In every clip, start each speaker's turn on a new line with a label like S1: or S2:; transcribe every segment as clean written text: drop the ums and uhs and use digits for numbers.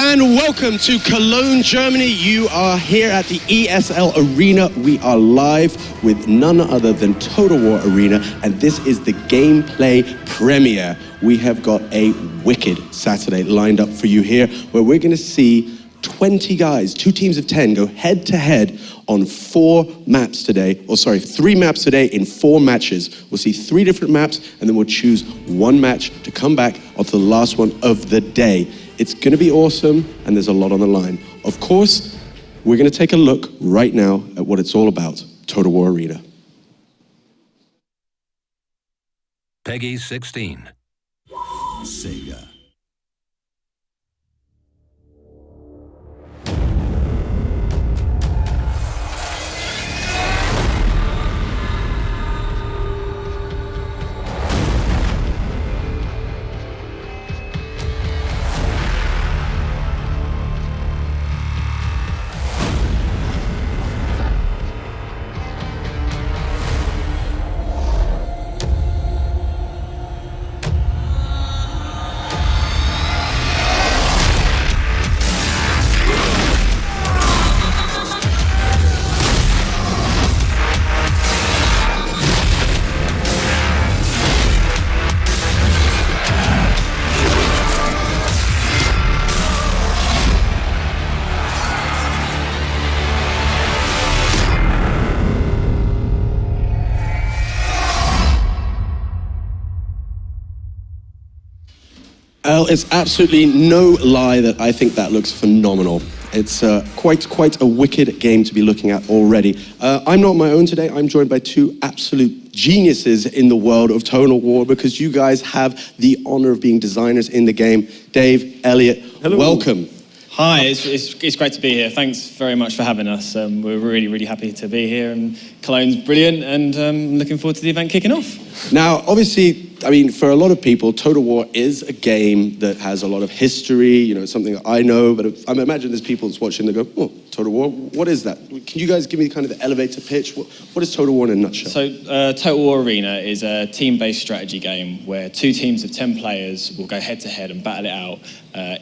S1: and welcome to Cologne, Germany. You are here at the ESL Arena. We are live with none other than Total War Arena, and this is the gameplay premiere. We have got a wicked Saturday lined up for you here, where we're going to see 20 guys, 2 teams of 10, go head-to-head on 4 maps today, or sorry, 3 maps today in 4 matches. We'll see 3 different maps, and then we'll choose 1 match to come back onto the last one of the day. It's going to be awesome, and there's a lot on the line. Of course, we're going to take a look right now at what it's all about, Total War Arena.
S2: Peggy 16. Sega.
S1: It's absolutely no lie that I think that looks phenomenal. It's quite a wicked game to be looking at already. I'm not on my own today. I'm joined by 2 absolute geniuses in the world of Total War, because you guys have the honor of being designers in the game. Dave, Elliot, hello. Welcome.
S3: Hi, it's great to be here. Thanks very much for having us. We're really happy to be here, and Cologne's brilliant, and looking forward to the event kicking off.
S1: Now, obviously, I mean, for a lot of people, Total War is a game that has a lot of history. You know, it's something that I know, but I imagine there's people that's watching that go, oh, Total War, what is that? Can you guys give me kind of the elevator pitch? What is Total War in a nutshell?
S3: So, Total War Arena is a team-based strategy game where 2 teams of 10 players will go head-to-head and battle it out.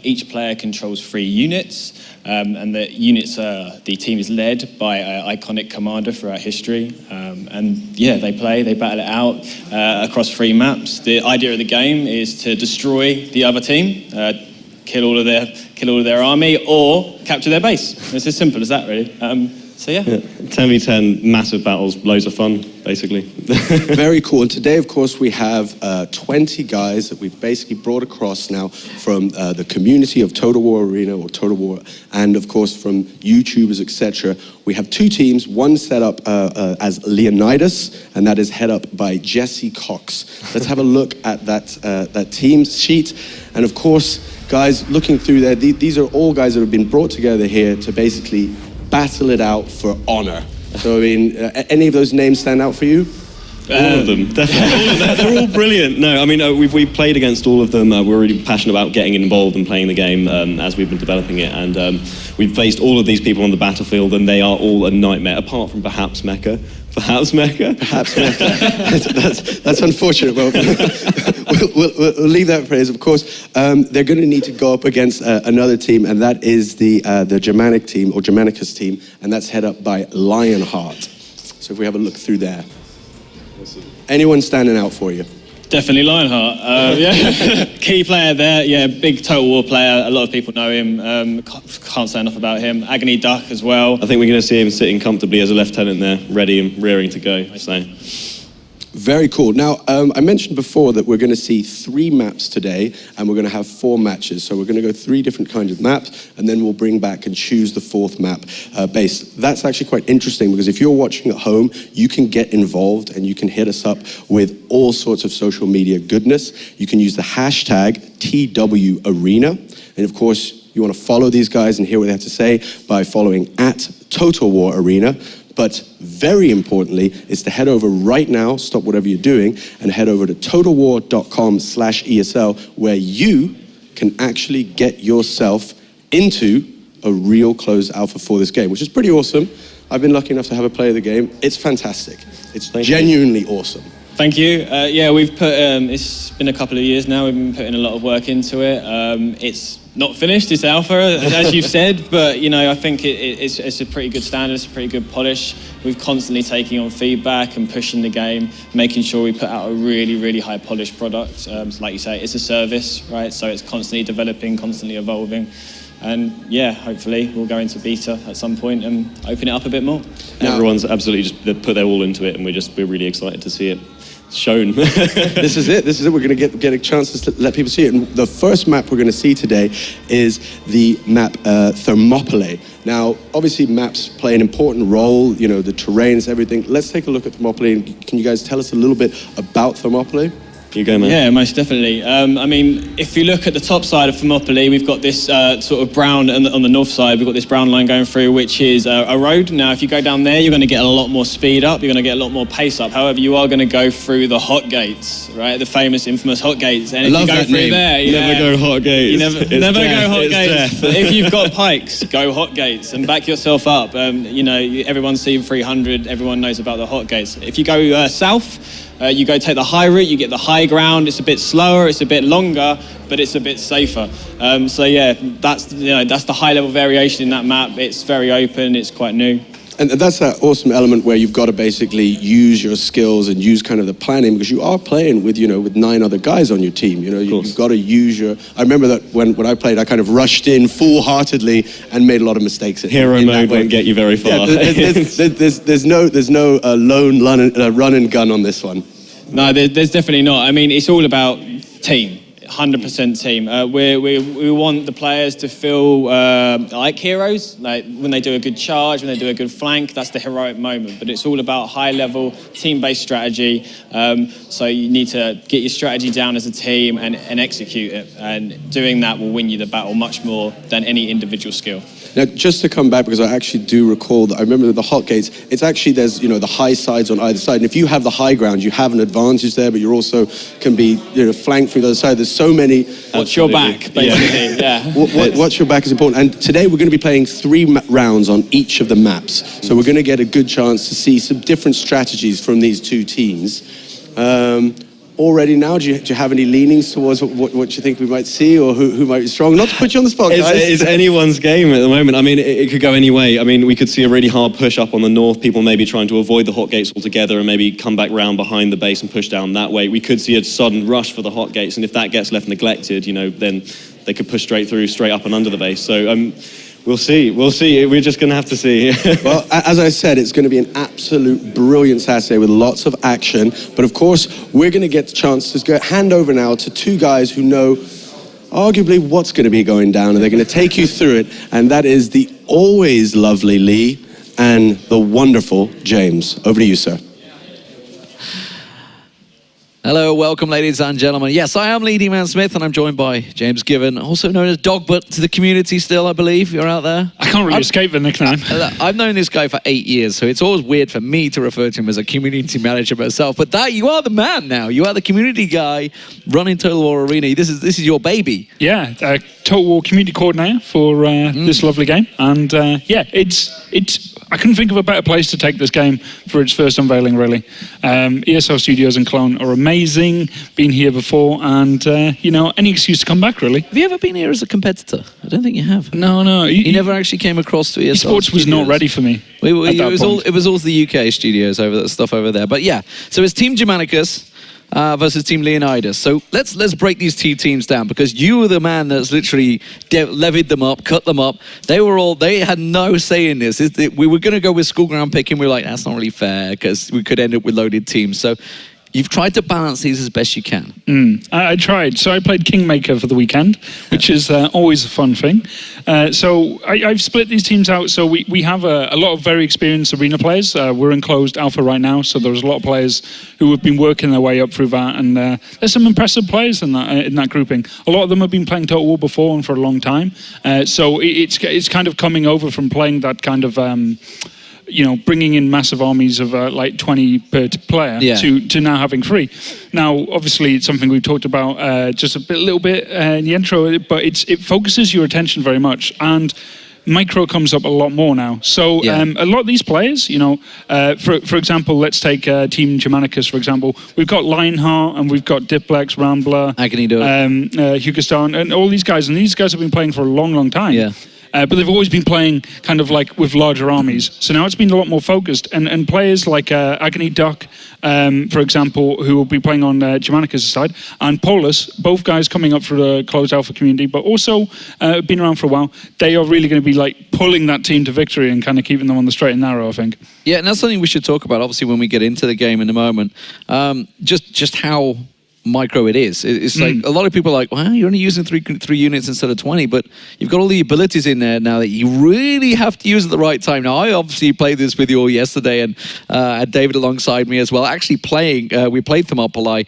S3: Each player controls 3 units, and the team is led by an iconic commander throughout history. And yeah, they battle it out across 3 maps. The idea of the game is to destroy the other team, kill all of their army, or capture their base. It's as simple as that, really. So yeah.
S4: 10v10, massive battles, loads of fun, basically.
S1: Very cool. And today, of course, we have 20 guys that we've basically brought across now from the community of Total War Arena or Total War, and of course from YouTubers, etc. We have 2 teams, one set up as Leonidas, and that is head up by Jesse Cox. Let's have a look at that team sheet. And of course, guys, looking through there, these are all guys that have been brought together here to basically battle it out for honor. So, I mean, any of those names stand out for you?
S4: All of them, definitely. They're all brilliant. No, I mean, we've played against all of them. We're really passionate about getting involved and playing the game as we've been developing it. And we've faced all of these people on the battlefield, and they are all a nightmare, apart from perhaps Mecha. Perhaps Mecha?
S1: Perhaps Mecha. That's unfortunate. Well, we'll leave that phrase. Of course, they're going to need to go up against another team, and that is the Germanic team, or Germanicus team, and that's head up by Lionheart. So if we have a look through there. Anyone standing out for you?
S3: Definitely Lionheart. Yeah, key player there. Yeah, big Total War player. A lot of people know him. Can't say enough about him. Agony Duck as well.
S4: I think we're going to see him sitting comfortably as a lieutenant there, ready and rearing to go. So.
S1: Very cool. Now, I mentioned before that we're going to see 3 maps today, and we're going to have 4 matches. So we're going to go 3 different kinds of maps, and then we'll bring back and choose the 4th map base. That's actually quite interesting, because if you're watching at home, you can get involved and you can hit us up with all sorts of social media goodness. You can use the hashtag TWArena, and of course, you want to follow these guys and hear what they have to say by following @TotalWarArena. But very importantly is to head over right now, stop whatever you're doing, and head over to totalwar.com/ESL, where you can actually get yourself into a real closed alpha for this game, which is pretty awesome. I've been lucky enough to have a play of the game. It's fantastic. It's genuinely awesome.
S3: Thank you. Yeah, we've put, it's been a couple of years now. We've been putting a lot of work into it. It's not finished. It's alpha, as you've said, but I think it's a pretty good standard. It's a pretty good polish. We've constantly taking on feedback and pushing the game, making sure we put out a really, really high polished product. So like you say, it's a service, right? So it's constantly developing, constantly evolving. And yeah, hopefully we'll go into beta at some point and open it up a bit more.
S4: Everyone's absolutely just put their all into it, and we're really excited to see it shown.
S1: This is it. We're going to get a chance to let people see it. And the first map we're going to see today is the map Thermopylae. Now, obviously, maps play an important role. The terrains, everything. Let's take a look at Thermopylae. Can you guys tell us a little bit about Thermopylae?
S4: You go, man.
S3: Yeah, most definitely. If you look at the top side of Thermopylae, we've got this sort of brown, on the north side, we've got this brown line going through, which is a road. Now, if you go down there, you're going to get a lot more speed up, you're going to get a lot more pace up. However, you are going to go through the hot gates, right? The famous, infamous hot gates. And if you go through there,
S4: never go hot gates.
S3: You never go hot gates.
S4: Death.
S3: If you've got pikes, go hot gates and back yourself up. Everyone's seen 300, everyone knows about the hot gates. If you go south, you go take the high route, you get the high ground. It's a bit slower, it's a bit longer, but it's a bit safer. So yeah, that's the high level variation in that map. It's very open, it's quite new.
S1: And that's that awesome element where you've got to basically use your skills and use kind of the planning, because you are playing with 9 other guys on your team. You've got to use your. I remember that when I played, I kind of rushed in full-heartedly and made a lot of mistakes.
S4: Hero mode won't get you very far.
S1: Yeah, there's no lone run and gun on this one.
S3: No, there's definitely not. It's all about team. 100% team. We want the players to feel like heroes, like when they do a good charge, when they do a good flank. That's the heroic moment. But it's all about high-level team-based strategy. So you need to get your strategy down as a team and execute it. And doing that will win you the battle much more than any individual skill.
S1: Now, just to come back, because I actually do recall that I remember the hot gates, it's actually, there's, the high sides on either side. And if you have the high ground, you have an advantage there, but you also can be, flanked from the other side. There's so many...
S3: Watch your back, basically, yeah.
S1: Watch your back is important. And today we're going to be playing 3 rounds on each of the maps. So we're going to get a good chance to see some different strategies from these 2 teams. Already now, do you have any leanings towards what you think we might see, or who might be strong? Not to put you on the spot, guys.
S4: It's anyone's game at the moment. It could go any way. We could see a really hard push up on the north, people maybe trying to avoid the hot gates altogether and maybe come back round behind the base and push down that way. We could see a sudden rush for the hot gates, and if that gets left neglected, then they could push straight up and under the base. So we'll see. We're just going to have to see.
S1: Well, as I said, it's going to be an absolute brilliant Saturday with lots of action. But of course, we're going to get the chance to hand over now to 2 guys who know arguably what's going to be going down, and they're going to take you through it. And that is the always lovely Lee and the wonderful James. Over to you, sir.
S5: Hello, welcome ladies and gentlemen. Yes, I am Lee D-Man Smith and I'm joined by James Given, also known as Dogbutt to the community still, I believe. You're out there.
S6: I can't really escape the nickname.
S5: I've known this guy for 8 years, so it's always weird for me to refer to him as a community manager myself. But you are the man now. You are the community guy running Total War Arena. This is your baby.
S6: Yeah, Total War community coordinator for this lovely game. And it's I couldn't think of a better place to take this game for its first unveiling, really. ESL Studios in Cologne are amazing, been here before, and, any excuse to come back, really.
S5: Have you ever been here as a competitor? I don't think you have.
S6: No.
S5: You never actually came across to ESL
S6: Sports was not ready for me.
S5: It was all the UK studios stuff over there. But yeah, so it's Team Germanicus versus Team Leonidas. So let's break these 2 teams down, because you were the man that's literally levied them up, cut them up. They had no say in this. We were going to go with school ground picking. We were like, that's not really fair, because we could end up with loaded teams. So you've tried to balance these as best you can.
S6: I tried. So I played Kingmaker for the weekend, which is always a fun thing. So I've split these teams out. So we have a lot of very experienced arena players. We're in closed alpha right now, so there's a lot of players who have been working their way up through that. And there's some impressive players in that grouping. A lot of them have been playing Total War before and for a long time. So it's kind of coming over from playing that kind of... bringing in massive armies of like 20 per player to now having 3. Now, obviously, it's something we've talked about just a little bit in the intro, but it focuses your attention very much. And micro comes up a lot more now. So a lot of these players, for example, let's take Team Germanicus, for example. We've got Lionheart and we've got Diplex, Rambler,
S5: Agony Do
S6: Hugo Star, and all these guys. And these guys have been playing for a long, long time.
S5: Yeah.
S6: But they've always been playing kind of like with larger armies. So now it's been a lot more focused. And players like Agony Duck, for example, who will be playing on Germanicus' side, and Polus, both guys coming up for the closed alpha community, but also been around for a while. They are really going to be like pulling that team to victory and kind of keeping them on the straight and narrow, I think.
S5: Yeah, and that's something we should talk about, obviously, when we get into the game in a moment. Just how micro it is. It's like a lot of people are like, well, you're only using three units instead of 20, but you've got all the abilities in there now that you really have to use at the right time. Now, I obviously played this with you all yesterday, and had David alongside me as well. Actually playing, we played Thermopylae.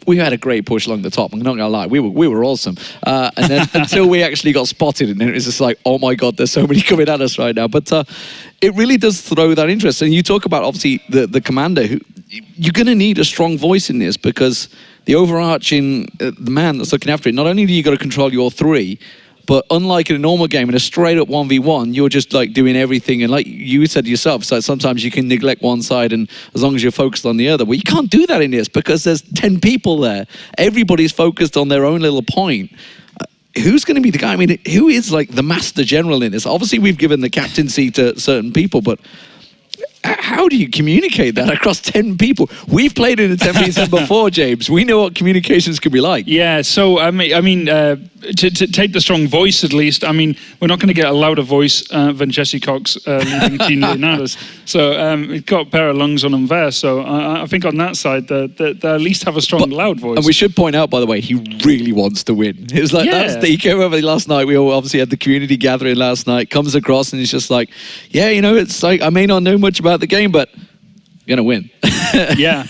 S5: We had a great push along the top. I'm not gonna lie, we were awesome. And then until we actually got spotted, and it was just like, oh my god, there's so many coming at us right now. But it really does throw that interest. And you talk about obviously the commander who. You're going to need a strong voice in this, because the overarching, the man that's looking after it, not only do you got to control your 3, but unlike in a normal game, in a straight up 1v1, you're just like doing everything. And like you said yourself, so sometimes you can neglect one side, and as long as you're focused on the other. Well, you can't do that in this, because there's 10 people there. Everybody's focused on their own little point. Who's going to be the guy? I mean, who is like the master general in this? Obviously, we've given the captaincy to certain people, but how do you communicate that across 10 people? We've played in a 10v10 before, James. We know what communications can be like.
S6: Yeah, so I mean, to take the strong voice at least. I mean, we're not going to get a louder voice than Jesse Cox leading Team Leonidas. So we've got a pair of lungs on him there. So I think on that side, they at least have a strong, loud voice.
S5: And we should point out, by the way, he really wants to win. It was like he came over last night. We all obviously had the community gathering last night. Comes across and he's just like, yeah, it's like I may not know much about the game, but I'm gonna win.
S6: Yeah.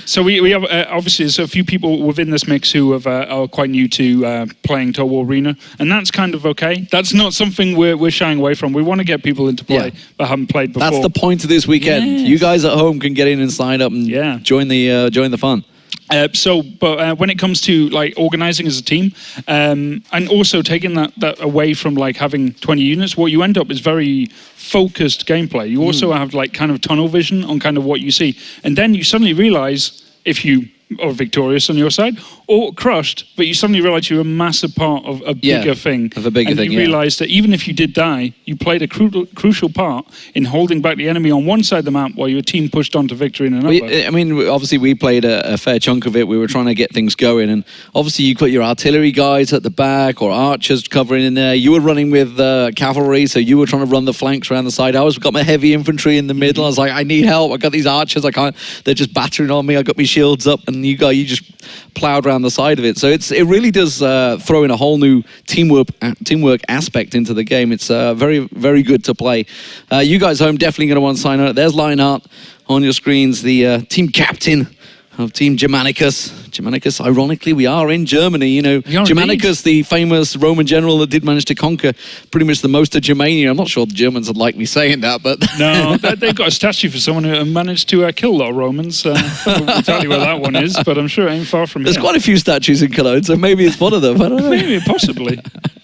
S6: So we have obviously there's a few people within this mix who are quite new to playing Total War Arena, and that's kind of okay. That's not something we're shying away from. We want to get people into play that haven't played before.
S5: That's the point of this weekend. Yes. You guys at home can get in and sign up and join the fun.
S6: But when it comes to like organizing as a team, and also taking that away from like having 20 units, what you end up is very focused gameplay. You also have like kind of tunnel vision on kind of what you see, and then you suddenly realize if you are victorious on your side or crushed, but you suddenly realize you're a massive part of a bigger thing.
S5: Of a bigger thing,
S6: you realize that even if you did die, you played a crucial part in holding back the enemy on one side of the map while your team pushed on to victory in another.
S5: I mean, obviously we played a fair chunk of it. We were trying to get things going, and obviously you got your artillery guys at the back or archers covering in there. You were running with cavalry, so you were trying to run the flanks around the side. I got my heavy infantry in the middle. I was like, I need help. I got these archers. They're just battering on me. I got my shields up, and you just plowed around the side of it. So it really does throw in a whole new teamwork aspect into the game. It's very, very good to play. You guys home definitely going to want to sign up. There's Lionheart on your screens, the team captain of Team Germanicus. Germanicus, ironically, we are in Germany. Germanicus, the famous Roman general that did manage to conquer pretty much the most of Germania. I'm not sure the Germans would like me saying that, but...
S6: No, they've got a statue for someone who managed to kill a lot of Romans. I won't tell you where that one is, but I'm sure it ain't far from here.
S5: There's quite a few statues in Cologne, so maybe it's one of them. I don't know.
S6: Maybe, possibly.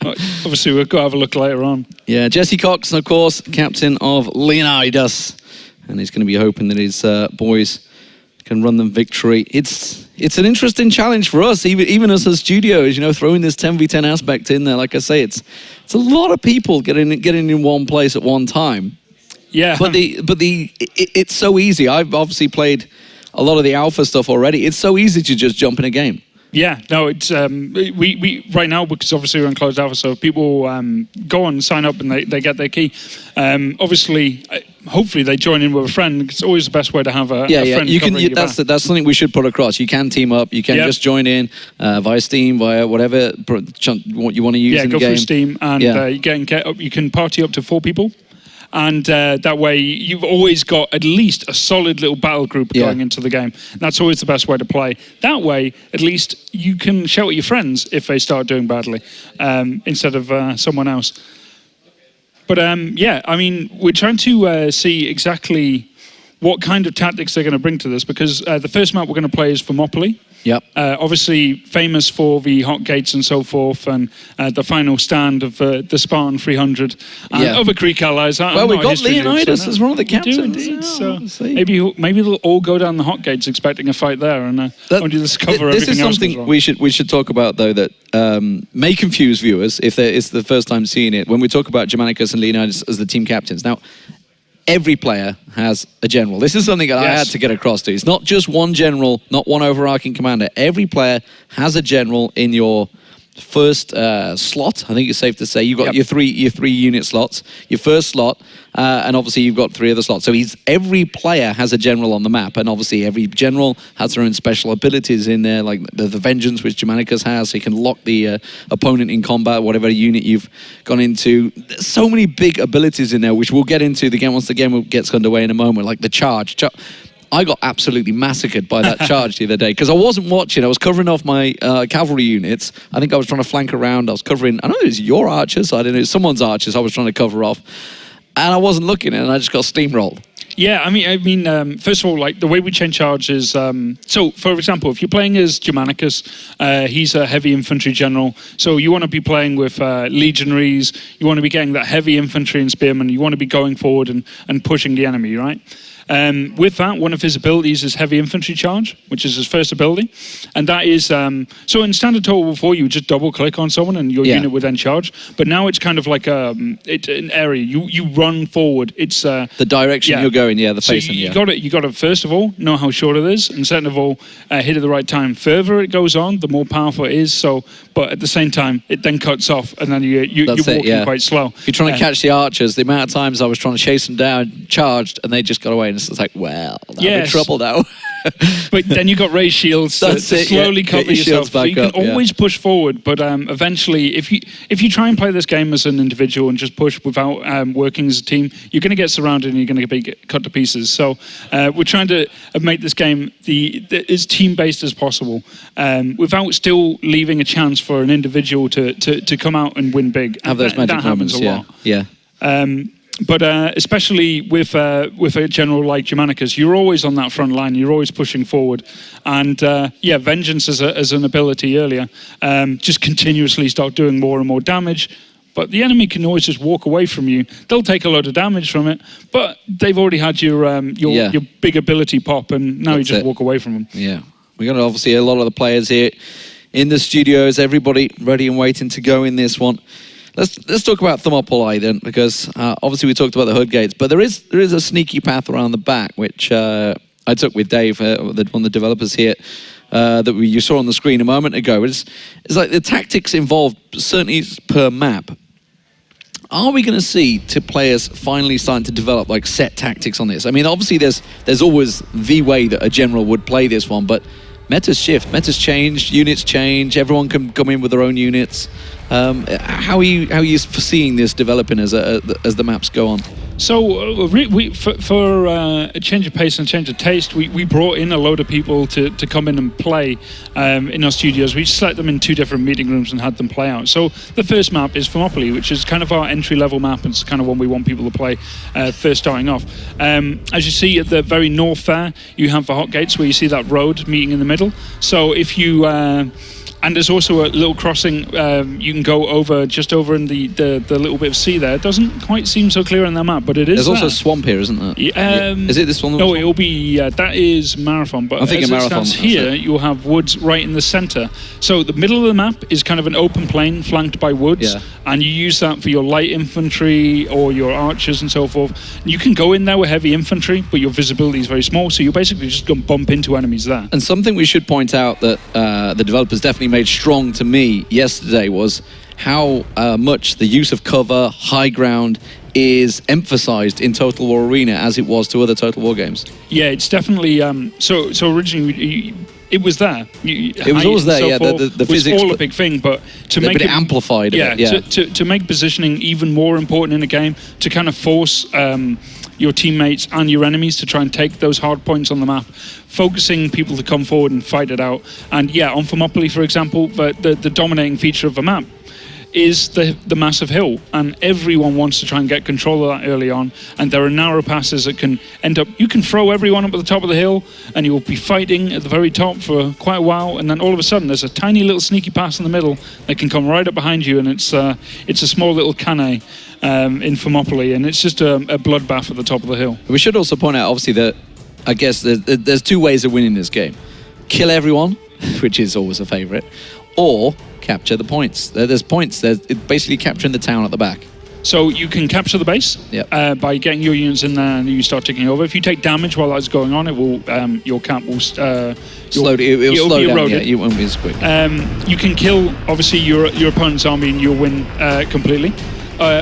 S6: Obviously, we've got to have a look later on.
S5: Yeah, Jesse Cox, of course, captain of Leonidas. And he's going to be hoping that his boys can run them victory. It's an interesting challenge for us, even us as studios, throwing this 10v10 aspect in there. Like I say, it's a lot of people getting in one place at one time.
S6: Yeah.
S5: But it's so easy. I've obviously played a lot of the alpha stuff already. It's so easy to just jump in a game.
S6: Yeah, no, it's we right now, because obviously we're in closed alpha, so people go and sign up and they get their key. Obviously, hopefully they join in with a friend. It's always the best way to have a friend.
S5: You can. That's something we should put across. You can team up. You can just join in via Steam, via whatever what you want to use in the game.
S6: Yeah, go through Steam and you can party up to 4 people. And that way you've always got at least a solid little battle group going into the game. That's always the best way to play. That way, at least you can shout at your friends if they start doing badly, instead of someone else. But I mean, we're trying to see exactly what kind of tactics they're going to bring to this, because the first map we're going to play is Thermopylae.
S5: Yep.
S6: Obviously famous for the hot gates and so forth, and the final stand of the Spartan 300 and other Greek allies.
S5: Well, we've got Leonidas as one of the captains.
S6: We do indeed. So maybe they'll all go down the hot gates expecting a fight there, and only discover everything else.
S5: This is something we should talk about, though, that may confuse viewers if it's the first time seeing it. When we talk about Germanicus and Leonidas as the team captains, now, every player has a general. This is something that I had to get across to. It's not just one general, not one overarching commander. Every player has a general in your first slot. I think it's safe to say you've got your three unit slots, your first slot, and obviously you've got 3 other slots. So every player has a general on the map, and obviously every general has their own special abilities in there, like the Vengeance, which Germanicus has, so you can lock the opponent in combat, whatever unit you've gone into. There's so many big abilities in there, which we'll get into once the game gets underway in a moment, like the charge. I got absolutely massacred by that charge the other day because I wasn't watching. I was covering off my cavalry units. I think I was trying to flank around. I was covering, I know it was your archers, I don't know, it was someone's archers I was trying to cover off. And I wasn't looking, and I just got steamrolled.
S6: Yeah, I mean, first of all, like the way we change charge is, so for example, if you're playing as Germanicus, he's a heavy infantry general. So you want to be playing with legionaries. You want to be getting that heavy infantry and spearmen. You want to be going forward and pushing the enemy, right? With that, one of his abilities is heavy infantry charge, which is his first ability. And that is, so in standard Total War 4, you would just double click on someone and your unit would then charge. But now it's kind of like an area. You run forward. It's
S5: the direction you're going, the facing.
S6: So you got to first of all know how short it is, and second of all, hit at the right time. Further it goes on, the more powerful it is. So, but at the same time, it then cuts off, and then you're walking quite slow.
S5: If you're trying to catch the archers, the amount of times I was trying to chase them down, charged, and they just got away. And it's like, well, I'm in trouble now.
S6: But then you got raised shields to slowly cover yourself. So you can always push forward, but eventually, if you try and play this game as an individual and just push without working as a team, you're going to get surrounded and you're going to be cut to pieces. So we're trying to make this game as team-based as possible, without still leaving a chance for an individual to come out and win big.
S5: Have those magic moments,
S6: But especially with a general like Germanicus, you're always on that front line. You're always pushing forward, and Vengeance as an ability earlier, just continuously start doing more and more damage. But the enemy can always just walk away from you. They'll take a lot of damage from it, but they've already had your big ability pop, and now you just walk away from them.
S5: Yeah, we got obviously a lot of the players here in the studios. Everybody ready and waiting to go in this one. Let's talk about Thermopylae then, because obviously we talked about the hood gates, but there is a sneaky path around the back, which I took with Dave, one of the developers here, that you saw on the screen a moment ago. It's like the tactics involved, certainly per map. Are we going to see players finally starting to develop like set tactics on this? I mean, obviously there's always the way that a general would play this one, but metas shift, metas change, units change, everyone can come in with their own units. How are you foreseeing this developing as the maps go on?
S6: So for a change of pace and change of taste, we brought in a load of people to come in and play in our studios. We just let them in 2 different meeting rooms and had them play out. So the first map is Thermopylae, which is kind of our entry-level map, and it's kind of one we want people to play first starting off. As you see at the very north there, you have the hot gates where you see that road meeting in the middle. So if you... and there's also a little crossing you can go over, just over in the little bit of sea there. It doesn't quite seem so clear on that map, but it is.
S5: There's also a swamp here, isn't there? Is it this one?
S6: No, it'll be, that is Marathon. But
S5: I think
S6: as
S5: Marathon.
S6: It stands here, you'll have woods right in the center. So the middle of the map is kind of an open plain flanked by woods, and you use that for your light infantry or your archers and so forth. You can go in there with heavy infantry, but your visibility is very small, so you're basically just going to bump into enemies there.
S5: And something we should point out that the developers definitely made strong to me yesterday was how much the use of cover, high ground is emphasized in Total War Arena as it was to other Total War games.
S6: Yeah, it's definitely so originally it was there.
S5: It was always there, the physics
S6: was all a big thing, but to make it
S5: amplified.
S6: To make positioning even more important in a game, to kind of force your teammates and your enemies to try and take those hard points on the map, focusing people to come forward and fight it out. And on Thermopylae, for example, the dominating feature of the map is the massive hill, and everyone wants to try and get control of that early on, and there are narrow passes that can end up, you can throw everyone up at the top of the hill and you'll be fighting at the very top for quite a while, and then all of a sudden there's a tiny little sneaky pass in the middle that can come right up behind you, and it's a small little canne in Thermopylae, and it's just a bloodbath at the top of the hill.
S5: We should also point out, obviously, that I guess there's two ways of winning this game. Kill everyone, which is always a favourite, or capture the points. There's points. There's basically capturing the town at the back.
S6: So you can capture the base by getting your units in there, and you start taking over. If you take damage while that's going on, it will your camp will
S5: it'll slow down. Yeah, you won't be as quick.
S6: You can kill obviously your opponent's army, and you'll win completely.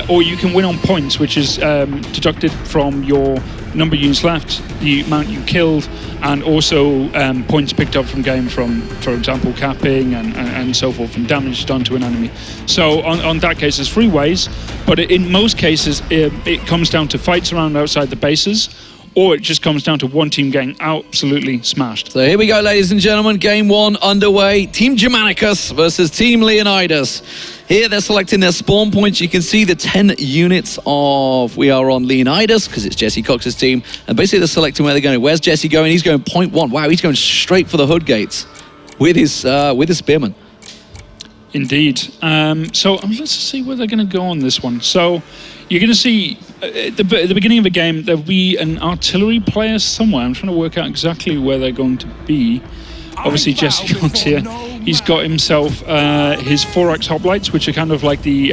S6: Or you can win on points, which is deducted from your number of units left, the amount you killed, and also points picked up from game from, for example, capping and so forth, and damage done to an enemy. So on that case, there's 3 ways, but in most cases, it comes down to fights around outside the bases, or it just comes down to one team getting absolutely smashed.
S5: So here we go, ladies and gentlemen. Game 1 underway. Team Germanicus versus Team Leonidas. Here they're selecting their spawn points. You can see the 10 units of... We are on Leonidas because it's Jesse Cox's team. And basically they're selecting where they're going. Where's Jesse going? He's going point 1. Wow, he's going straight for the hood gates with his spearman.
S6: Indeed. So let's see where they're going to go on this one. So you're going to see at the beginning of the game, there'll be an artillery player somewhere. I'm trying to work out exactly where they're going to be. Obviously, Jesse Cox here. He's got himself his 4x hoplites, which are kind of like the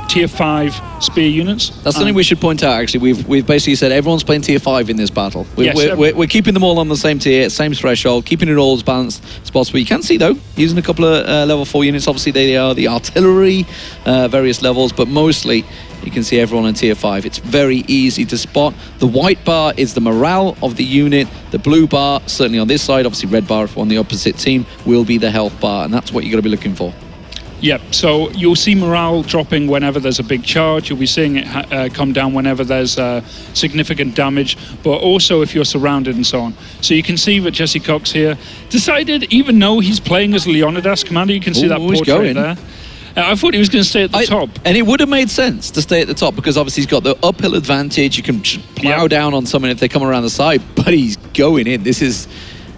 S6: tier 5 spear units.
S5: That's something we should point out, actually. We've basically said everyone's playing tier 5 in this battle. We're keeping them all on the same tier, same threshold, keeping it all as balanced as possible. You can see, though, using a couple of level 4 units. Obviously, they are the artillery, various levels, but mostly you can see everyone in tier 5. It's very easy to spot. The white bar is the morale of the unit. The blue bar, certainly on this side, obviously red bar if on the opposite team, will be the health bar, and that's what you've got to be looking for.
S6: Yep, so you'll see morale dropping whenever there's a big charge. You'll be seeing it come down whenever there's significant damage, but also if you're surrounded and so on. So you can see that Jesse Cox here decided, even though he's playing as Leonidas commander, you can see that portrait there. I thought he was going to stay at the top. And
S5: it would have made sense to stay at the top because obviously he's got the uphill advantage. You can plow down on someone if they come around the side, but he's going in. This is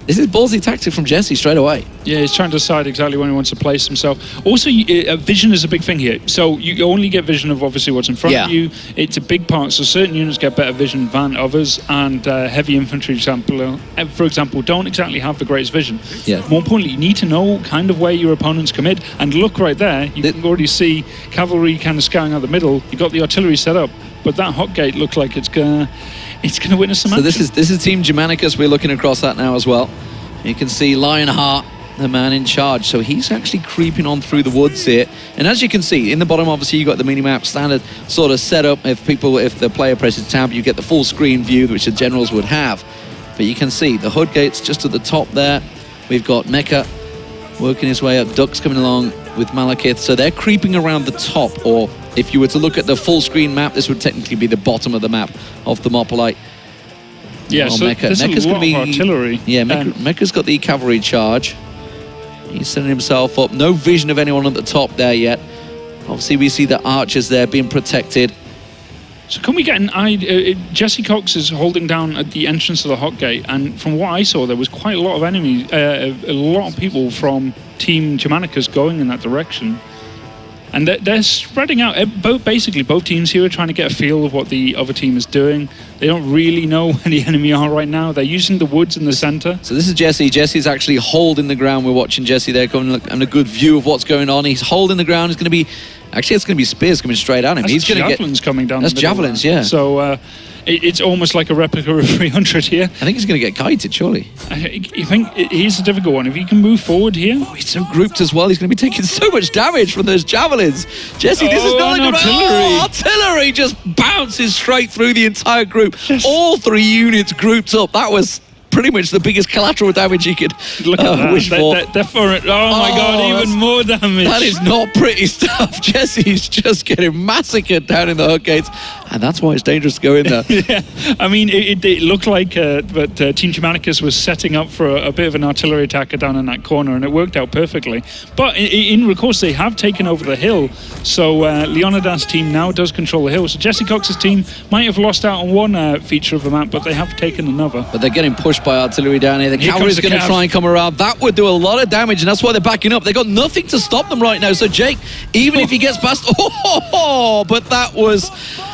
S5: ballsy tactic from Jesse straight away.
S6: Yeah, he's trying to decide exactly when he wants to place himself. Also, vision is a big thing here. So you only get vision of obviously what's in front of you. It's a big part. So certain units get better vision than others, and heavy infantry, for example, don't exactly have the greatest vision.
S5: Yeah.
S6: More importantly, you need to know kind of where your opponents commit. And look right there, you can already see cavalry kind of scouring out the middle. You've got the artillery set up, but that hot gate looks like it's gonna witness some action.
S5: So this is Team Germanicus. We're looking across that now as well. You can see Lionheart, the man in charge. So he's actually creeping on through the woods here. And as you can see, in the bottom, obviously, you've got the mini-map standard sort of setup. If the player presses tab, you get the full screen view, which the generals would have. But you can see the hood gates just at the top there. We've got Mecha working his way up. Duck's coming along with Malekith. So they're creeping around the top, or if you were to look at the full screen map, this would technically be the bottom of the map of Thermopylae.
S6: Yeah, so there's a lot of artillery.
S5: Yeah, Mecha's got the cavalry charge. He's setting himself up. No vision of anyone at the top there yet. Obviously, we see the archers there being protected.
S6: So can we get an idea? Jesse Cox is holding down at the entrance of the hot gate, and from what I saw, there was quite a lot of enemies, a lot of people from Team Germanicus going in that direction. And they're spreading out. Basically, both teams here are trying to get a feel of what the other team is doing. They don't really know where the enemy are right now. They're using the woods in the center.
S5: So this is Jesse. Jesse's actually holding the ground. We're watching Jesse there, having a good view of what's going on. He's holding the ground. It's going to be... Actually, it's going to be spears coming straight at him.
S6: That's javelins coming down.
S5: That's javelins, yeah.
S6: So it's almost like a replica of 300 here.
S5: I think he's going to get kited, surely.
S6: I think here's a difficult one. If he can move forward here...
S5: Oh, he's so grouped as well. He's going to be taking so much damage from those javelins. Jesse, this is not a good...
S6: artillery.
S5: Artillery just bounces straight through the entire group. Yes. All 3 units grouped up. That was pretty much the biggest collateral damage you could
S6: Look at that.
S5: wish for.
S6: Oh my God, even more damage.
S5: That is not pretty stuff. Jesse's just getting massacred down in the hook gates, and that's why it's dangerous to go in there.
S6: Yeah, I mean, it looked like that Team Germanicus was setting up for a bit of an artillery attacker down in that corner, and it worked out perfectly. But of course, they have taken over the hill, so Leonidas' team now does control the hill. So Jesse Cox's team might have lost out on one feature of the map, but they have taken another.
S5: But they're getting pushed by artillery down here. The cavalry's going to try and come around. That would do a lot of damage, and that's why they're backing up. They've got nothing to stop them right now. So Jake, even if he gets past... but that was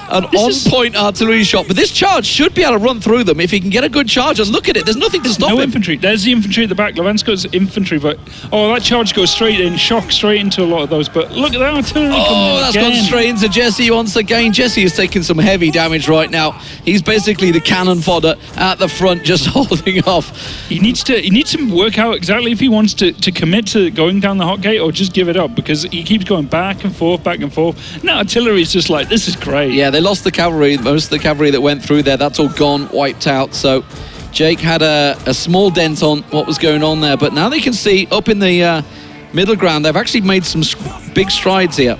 S5: an on-point artillery shot. But this charge should be able to run through them if he can get a good charge. And look at it. There's nothing to stop him.
S6: No infantry. There's the infantry at the back. Levensko's infantry, but... Oh, that charge goes straight in. Shock straight into a lot of those. But look at that artillery coming in.
S5: Oh, that's gone straight into Jesse once again. Jesse is taking some heavy damage right now. He's basically the cannon fodder at the front, just holding off.
S6: He needs to work out exactly if he wants to commit to going down the hot gate or just give it up, because he keeps going back and forth, back and forth. Now artillery's just like, this is great.
S5: Yeah, they lost the cavalry. Most of the cavalry that went through there, that's all gone, wiped out. So Jake had a small dent on what was going on there, but now they can see up in the middle ground, they've actually made some big strides here.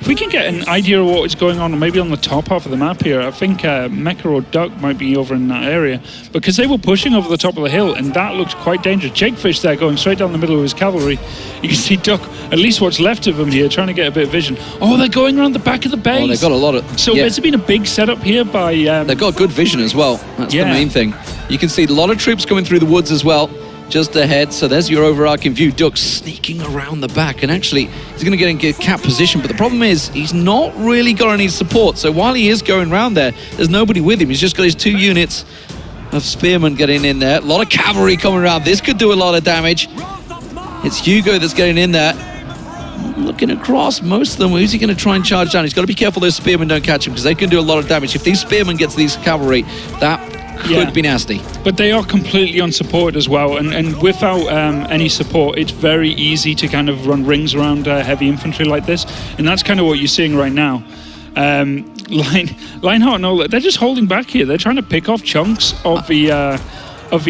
S6: If we can get an idea of what is going on, maybe on the top half of the map here, I think Mecha or Duck might be over in that area, because they were pushing over the top of the hill, and that looked quite dangerous. Jakefish there going straight down the middle of his cavalry. You can see Duck, at least what's left of him here, trying to get a bit of vision. Oh, they're going around the back of the base.
S5: Oh, they've got a lot of...
S6: So there's been a big setup here by...
S5: They've got good vision as well. That's the main thing. You can see a lot of troops coming through the woods as well, just ahead. So there's your overarching view. Duck sneaking around the back, and actually he's going to get in cap position, but the problem is he's not really got any support. So while he is going around there's nobody with him. He's just got his 2 units of spearmen getting in there. A lot of cavalry coming around. This could do a lot of damage. It's Hugo that's getting in there. Looking across, most of them, who's he going to try and charge down? He's got to be careful those spearmen don't catch him, because they can do a lot of damage. If these spearmen get to these cavalry, that could be nasty.
S6: But they are completely unsupported as well, and without any support, it's very easy to kind of run rings around heavy infantry like this, and that's kind of what you're seeing right now. Lionheart and all that, they're just holding back here. They're trying to pick off chunks of the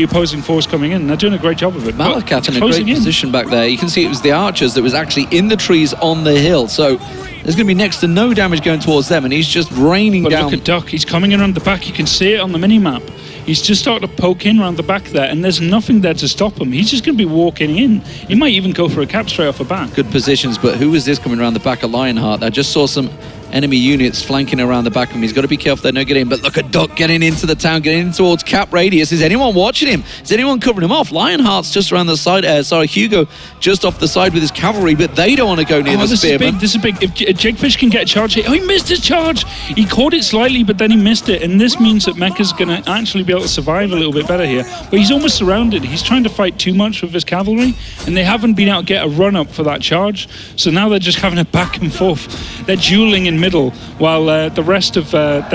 S6: opposing force coming in. They're doing a great job of it.
S5: Malakat in a great position back there. You can see it was the archers that was actually in the trees on the hill, so there's going to be next to no damage going towards them, and he's just raining down.
S6: But look at Duck, he's coming in around the back. You can see it on the mini-map. He's just starting to poke in around the back there, and there's nothing there to stop him. He's just going to be walking in. He might even go for a cap straight off the bat.
S5: Good positions, but who is this coming around the back of Lionheart? I just saw some enemy units flanking around the back of him. He's got to be careful they don't get in, but look at Duck getting into the town, getting in towards cap radius. Is anyone watching him? Is anyone covering him off? Lionheart's just around the side, Hugo just off the side with his cavalry, but they don't want to go near the spearmen.
S6: This is big. If Jakefish can get a charge here, he missed his charge. He caught it slightly, but then he missed it, and this means that Mecha's going to actually be able to survive a little bit better here. But he's almost surrounded. He's trying to fight too much with his cavalry, and they haven't been able to get a run up for that charge. So now they're just having a back and forth. They're dueling in middle, while the rest of the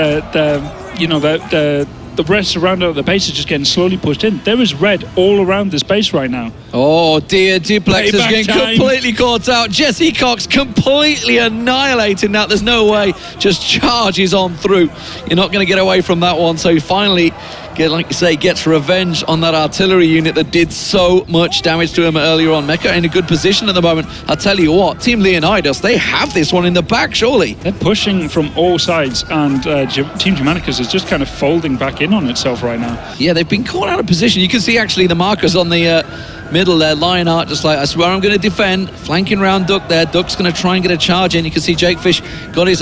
S6: rest around the base is just getting slowly pushed in. There is red all around this base right now.
S5: Oh dear, Duplex is getting completely caught out. Jesse Cox completely annihilating that. There's no way. Just charges on through. You're not going to get away from that one. So finally, like you say, gets revenge on that artillery unit that did so much damage to him earlier on. Mecha in a good position at the moment. I'll tell you what, Team Leonidas, they have this one in the back, surely.
S6: They're pushing from all sides, and Team Germanicus is just kind of folding back in on itself right now.
S5: Yeah, they've been caught out of position. You can see actually the markers on the middle there. Lionheart just like, I swear I'm going to defend. Flanking around Duck there. Duck's going to try and get a charge in. You can see Jakefish got his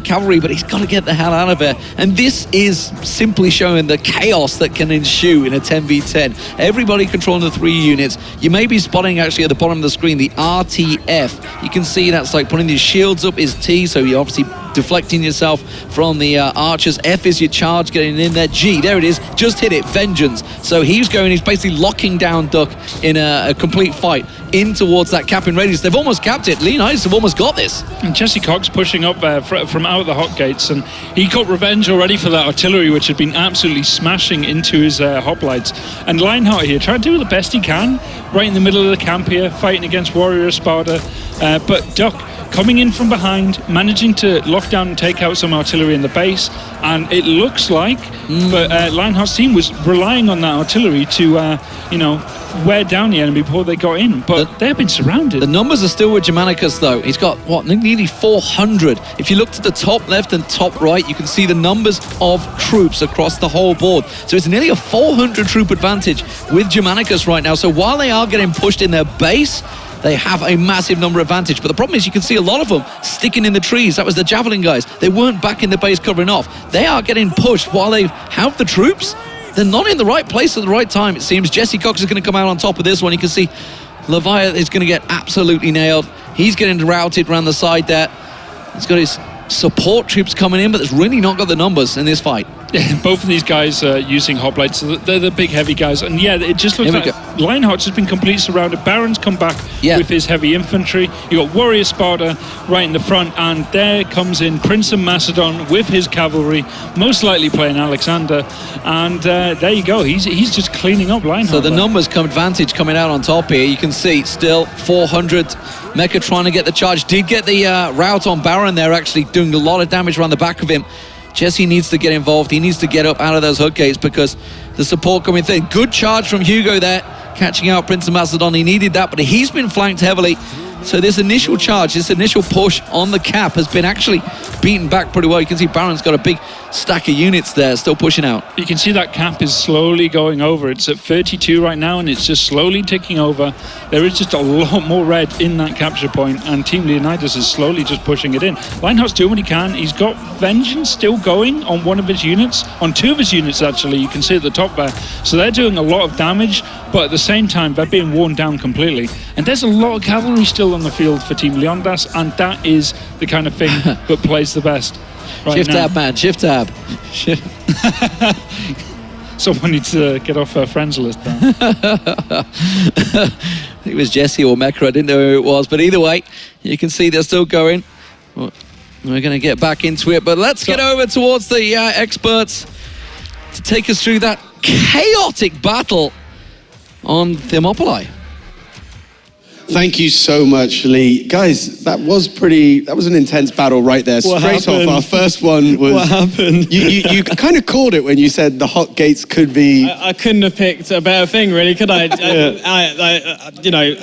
S5: cavalry, but he's got to get the hell out of there. And this is simply showing the chaos that can ensue in a 10v10. Everybody controlling the 3 units. You may be spotting actually at the bottom of the screen the RTF. You can see that's like putting these shields up is T, so you're obviously deflecting yourself from the archers. F is your charge getting in there. G, there it is, just hit it, Vengeance. So he's basically locking down Duck in a complete fight in towards that capping radius. They've almost capped it. Leonidas have almost got this.
S6: And Jesse Cox pushing up from out of the hot gates, and he got revenge already for that artillery, which had been absolutely smashing into his hoplites. And Lionheart here trying to do the best he can, right in the middle of the camp here, fighting against Warrior Sparta. But Duck coming in from behind, managing to lock lock down and take out some artillery in the base, and it looks like Lionheart's team was relying on that artillery to, wear down the enemy before they got in, but they've been surrounded.
S5: The numbers are still with Germanicus, though. He's got, nearly 400. If you look to the top left and top right, you can see the numbers of troops across the whole board. So it's nearly a 400 troop advantage with Germanicus right now. So while they are getting pushed in their base, they have a massive number advantage. But the problem is you can see a lot of them sticking in the trees. That was the Javelin guys. They weren't back in the base covering off. They are getting pushed while they have the troops. They're not in the right place at the right time, it seems. Jesse Cox is going to come out on top of this one. You can see Leviathan is going to get absolutely nailed. He's getting routed around the side there. He's got his support troops coming in, but that's really not got the numbers in this fight.
S6: Yeah, both of these guys are using hoplites, so they're the big heavy guys. And yeah, it just looks like Lionheart's has been completely surrounded. Baron's come back with his heavy infantry. You got Warrior Sparta right in the front, and there comes in Prince of Macedon with his cavalry, most likely playing Alexander. And there you go. He's just cleaning up Lionheart.
S5: So the numbers come advantage coming out on top here. You can see still 400 Mecha trying to get the charge. Did get the rout on Baron there, actually doing a lot of damage around the back of him. Jesse needs to get involved. He needs to get up out of those hook gates because the support coming through. Good charge from Hugo there, catching out Prince of Macedon. He needed that, but he's been flanked heavily. So this initial charge, this initial push on the cap has been actually beaten back pretty well. You can see Baron's got a big stack of units there, still pushing out.
S6: You can see that cap is slowly going over. It's at 32 right now, and it's just slowly ticking over. There is just a lot more red in that capture point, and Team Leonidas is slowly just pushing it in. Lionheart's doing what he can. He's got Vengeance still going on one of his units, on two of his units actually, you can see at the top there. So they're doing a lot of damage, but at the same time, they're being worn down completely. And there's a lot of cavalry still on the field for Team Leonidas, and that is the kind of thing that plays the best right
S5: Shift
S6: now.
S5: tab, man, shift tab.
S6: Someone needs to get off her friends list now.
S5: I think it was Jesse or Mecha, I didn't know who it was, but either way, you can see they're still going. Well, we're going to get back into it, but let's get over towards the experts to take us through that chaotic battle on Thermopylae.
S1: Thank you so much, Lee. Guys, that was an intense battle right there. Straight off, our first one was...
S4: What happened?
S1: You kind of called it when you said the hot gates could be...
S3: I couldn't have picked a better thing, really, could I?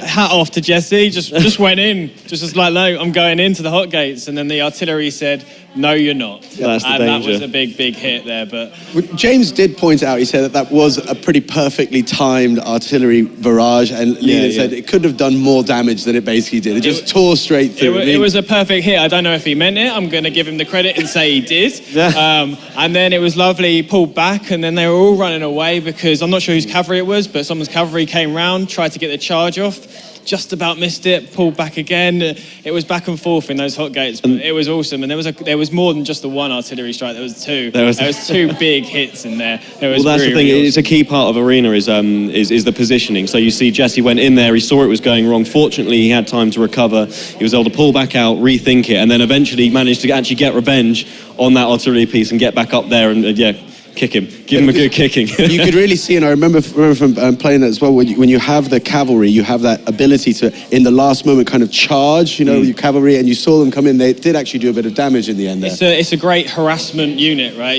S3: Hat off to Jesse, just went in. Just was like, no, I'm going into the hot gates. And then the artillery said, no, you're not.
S4: That's the
S3: and
S4: danger.
S3: that was a big, big hit there. But
S1: James did point out, he said that was a pretty perfectly timed artillery barrage, and Lee said it could have done more damage than it basically did. It just tore straight through.
S3: It was a perfect hit. I don't know if he meant it. I'm going to give him the credit and say he did. And then it was lovely. He pulled back, and then they were all running away because I'm not sure whose cavalry it was, but someone's cavalry came round, tried to get the charge off. Just about missed it, pulled back again. It was back and forth in those hot gates, but it was awesome. And there was more than just the one artillery strike. There was two. There was two big hits in there.
S4: Well, that's the thing. It's a key part of Arena is the positioning. So you see, Jesse went in there. He saw it was going wrong. Fortunately, he had time to recover. He was able to pull back out, rethink it, and then eventually managed to actually get revenge on that artillery piece and get back up there and kick him. Give him a good kicking.
S1: You could really see, and I remember from playing that as well, when you have the cavalry, you have that ability to, in the last moment, kind of charge, your cavalry, and you saw them come in. They did actually do a bit of damage in the end there.
S3: It's a great harassment unit, right?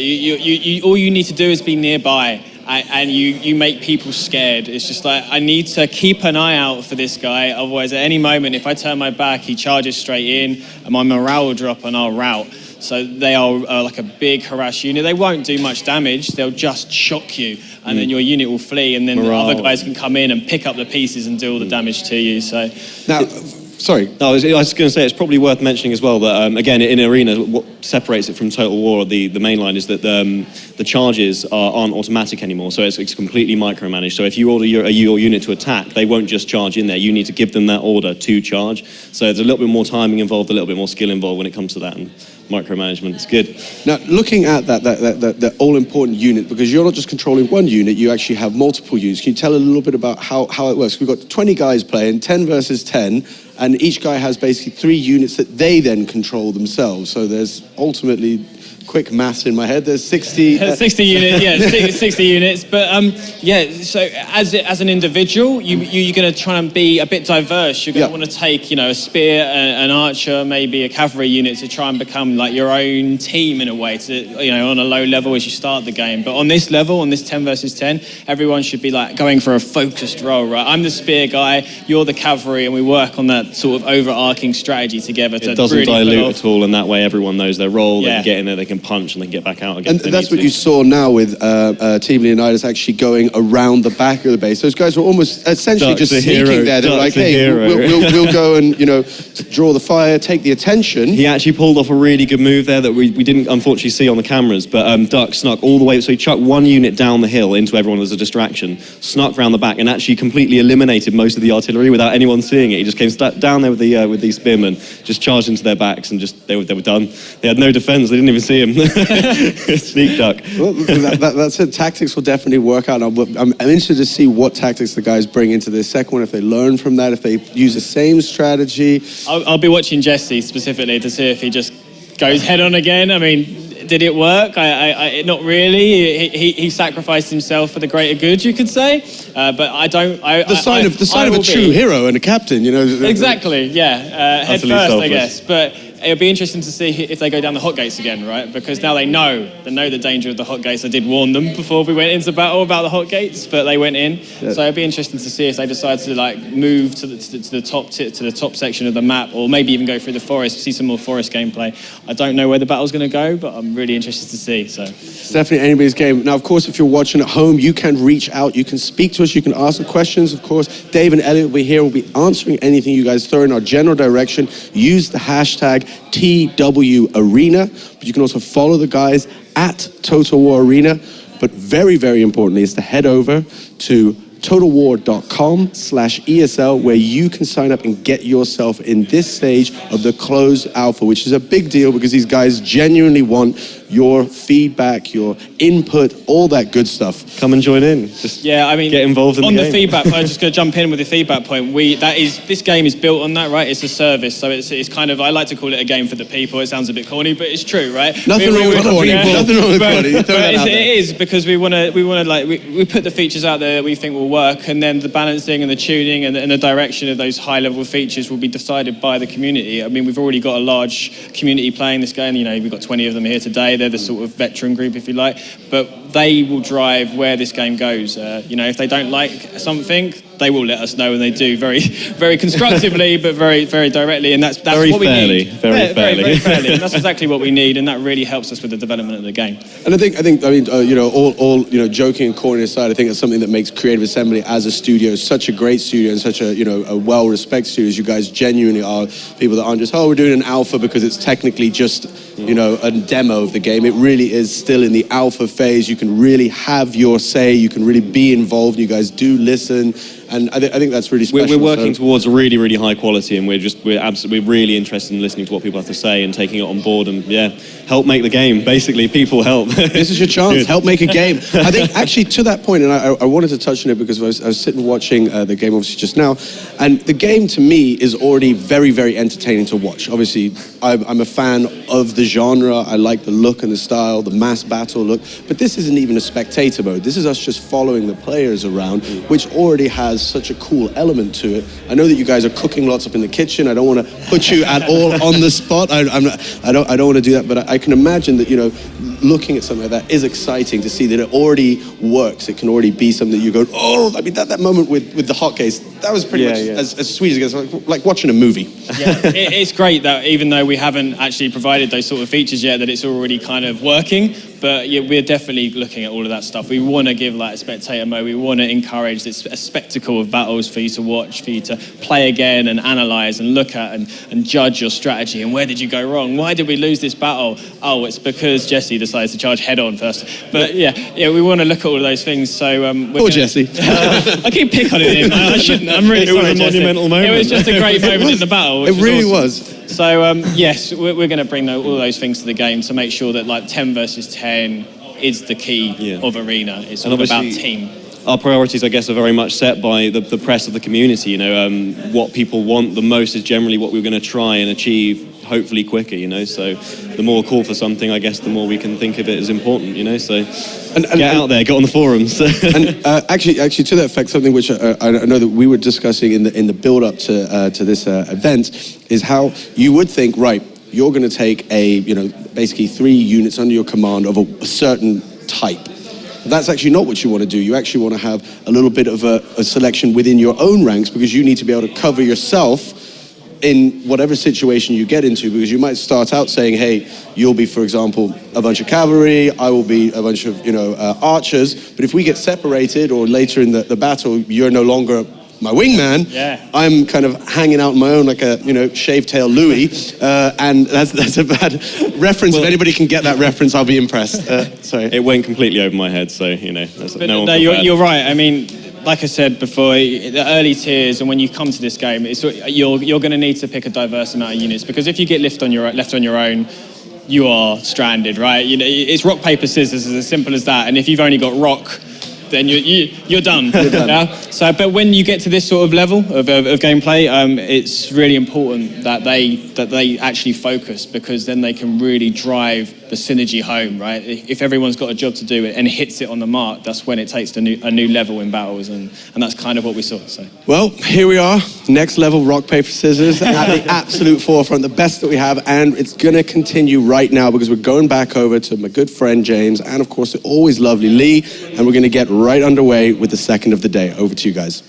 S3: All you need to do is be nearby, and you make people scared. It's just like, I need to keep an eye out for this guy, otherwise at any moment, if I turn my back, he charges straight in, and my morale will drop and I'll rout. So they are like a big harass unit. They won't do much damage. They'll just shock you, and then your unit will flee, and then the other guys can come in and pick up the pieces and do all the damage to you. So
S1: now, sorry.
S4: No, I was going to say, it's probably worth mentioning as well that, again, in Arena, what separates it from Total War, the main line, is that the charges aren't automatic anymore, so it's completely micromanaged. So if you order your unit to attack, they won't just charge in there. You need to give them that order to charge. So there's a little bit more timing involved, a little bit more skill involved when it comes to that, and micromanagement. It's good.
S1: Now, looking at that all-important unit, because you're not just controlling one unit, you actually have multiple units. Can you tell a little bit about how it works? We've got 20 guys playing, 10 versus 10, and each guy has basically 3 units that they then control themselves. So there's ultimately quick maths in my head. There's 60...
S3: 60 units, yeah, 60 units. But yeah, so as an individual, you're going to try and be a bit diverse. You're going to want to take, you know, a spear, an archer, maybe a cavalry unit to try and become like your own team in a way, to, you know, on a low level as you start the game. But on this level, on this 10 versus 10, everyone should be like going for a focused role, right? I'm the spear guy, you're the cavalry, and we work on that sort of overarching strategy together.
S4: It doesn't dilute at all, and that way everyone knows their role. They can get in there, they can punch, and they can get back out again.
S1: And that's what you saw now with Team Leonidas actually going around the back of the base. Those guys were almost essentially just sneaking there. They were like, hey, we'll go and, you know, draw the fire, take the attention.
S4: He actually pulled off a really good move there that we didn't unfortunately see on the cameras, but Duck snuck all the way, so he chucked one unit down the hill into everyone as a distraction, snuck round the back, and actually completely eliminated most of the artillery without anyone seeing it. He just came down there with these spearmen, just charged into their backs, and just they were done. They had no defence, they didn't even see him. Sneak Duck.
S1: Well, that's it. Tactics will definitely work out. I'm interested to see what tactics the guys bring into this second one, if they learn from that, if they use the same strategy.
S3: I'll be watching Jesse specifically to see if he just goes head on again. I mean, did it work? Not really. He sacrificed himself for the greater good, you could say. But I don't.
S1: The sign of a true hero and a captain, you know.
S3: Exactly. Yeah. Head first,
S4: selfless.
S3: I guess. But it'll be interesting to see if they go down the hot gates again, right? Because now they know the danger of the hot gates. I did warn them before we went into battle about the hot gates, but they went in. Yeah. So it'll be interesting to see if they decide to like move to the top section of the map, or maybe even go through the forest, see some more forest gameplay. I don't know where the battle's going to go, but I'm really interested to see. So
S1: it's definitely anybody's game. Now, of course, if you're watching at home, you can reach out, you can speak to us, you can ask the questions. Of course, Dave and Elliot will be here. We'll be answering anything you guys throw in our general direction. Use the hashtag TWArena, but you can also follow the guys at Total War Arena. But very, very importantly is to head over to totalwar.com/ESL, where you can sign up and get yourself in this stage of the closed alpha, which is a big deal because these guys genuinely want your feedback, your input, all that good stuff.
S4: Come and join in. Just get involved in the game.
S3: On the feedback point, I'm just going to jump in with the feedback point. This game is built on that, right? It's a service, so it's kind of, I like to call it a game for the people. It sounds a bit corny, but it's true, right?
S1: Nothing wrong with corny. Nothing wrong with corny.
S3: It is because we want to like we put the features out there that we think will work, and then the balancing and the tuning and the direction of those high-level features will be decided by the community. I mean, we've already got a large community playing this game. You know, we've got 20 of them here today. They're the sort of veteran group, if you like, but they will drive where this game goes. You know, if they don't like something, they will let us know, and they do very, very constructively, but very, very directly, and that's
S4: very
S3: what we
S4: fairly,
S3: need.
S4: Very
S3: fairly. And that's exactly what we need, and that really helps us with the development of the game.
S1: And I mean, you know, all you know, joking and corny aside, I think it's something that makes Creative Assembly as a studio such a great studio and such a, you know, a well-respected studio. You guys genuinely are people that aren't just, we're doing an alpha because it's technically just, you know, a demo of the game. It really is still in the alpha phase. You can really have your say. You can really be involved. You guys do listen. And I think that's really special.
S4: We're working towards a really, really high quality, and we're really interested in listening to what people have to say and taking it on board, and help make the game. Basically, people help.
S1: This is your chance. Help make a game. I think actually to that point, and I wanted to touch on it because I was sitting watching the game obviously just now, and the game to me is already very, very entertaining to watch. Obviously, I'm a fan of the genre. I like the look and the style, the mass battle look, but this isn't even a spectator mode. This is us just following the players around, which already has such a cool element to it. I know that you guys are cooking lots up in the kitchen. I don't want to put you at all on the spot. I don't want to do that, but I can imagine that, you know, looking at something like that is exciting to see that it already works. It can already be something that you go, I mean, that moment with the hotcase, that was pretty much as sweet as it gets, like watching a movie.
S3: Yeah, it's great that even though we haven't actually provided those sort of features yet, that it's already kind of working. But yeah, we're definitely looking at all of that stuff. We want to give like a spectator mode. We want to encourage this a spectacle of battles for you to watch, for you to play again and analyze and look at and judge your strategy. And where did you go wrong? Why did we lose this battle? Oh, it's because Jesse decided to charge head on first. But yeah, we want to look at all of those things. So
S1: Jesse.
S3: I keep picking on him. I shouldn't. I'm really sorry,
S4: It was a monumental moment.
S3: It was just a great moment in the battle.
S1: It really
S3: awesome.
S1: was.
S3: So yes, we're going to bring all those things to the game to make sure that like 10 versus 10 is the key of Arena. It's all about team.
S4: our priorities, I guess, are very much set by the press of the community. You know, what people want the most is generally what we're going to try and achieve, hopefully quicker. You know, so the more call for something, I guess, the more we can think of it as important. You know, so get out there, get on the forums.
S1: And actually, to that effect, something which I know that we were discussing in the build-up to this event is how you would think, right, you're going to take basically 3 units under your command of a certain type. That's actually not what you want to do. You actually want to have a little bit of a selection within your own ranks, because you need to be able to cover yourself in whatever situation you get into, because you might start out saying, hey, you'll be, for example, a bunch of cavalry, I will be a bunch of archers, but if we get separated or later in the battle, you're no longer my wingman, I'm kind of hanging out on my own like a shaved tail Louis, and that's a bad reference. Well, if anybody can get that reference, I'll be impressed. Sorry,
S4: it went completely over my head, so that's no.
S3: You're right. I mean, like I said before, the early tiers, and when you come to this game, you're going to need to pick a diverse amount of units, because if you get left on your own, you are stranded, right? It's rock paper scissors, as simple as that. And if you've only got rock, then you're done. Yeah? So, but when you get to this sort of level of gameplay, it's really important that they actually focus, because then they can really drive the synergy home, right? If everyone's got a job to do and hits it on the mark, that's when it takes a new level in battles, and that's kind of what we saw. So.
S1: Well, here we are, next level rock, paper, scissors, at the absolute forefront, the best that we have, and it's going to continue right now, because we're going back over to my good friend James, and of course the always lovely Lee, and we're going to get right underway with the second of the day. Over to you guys.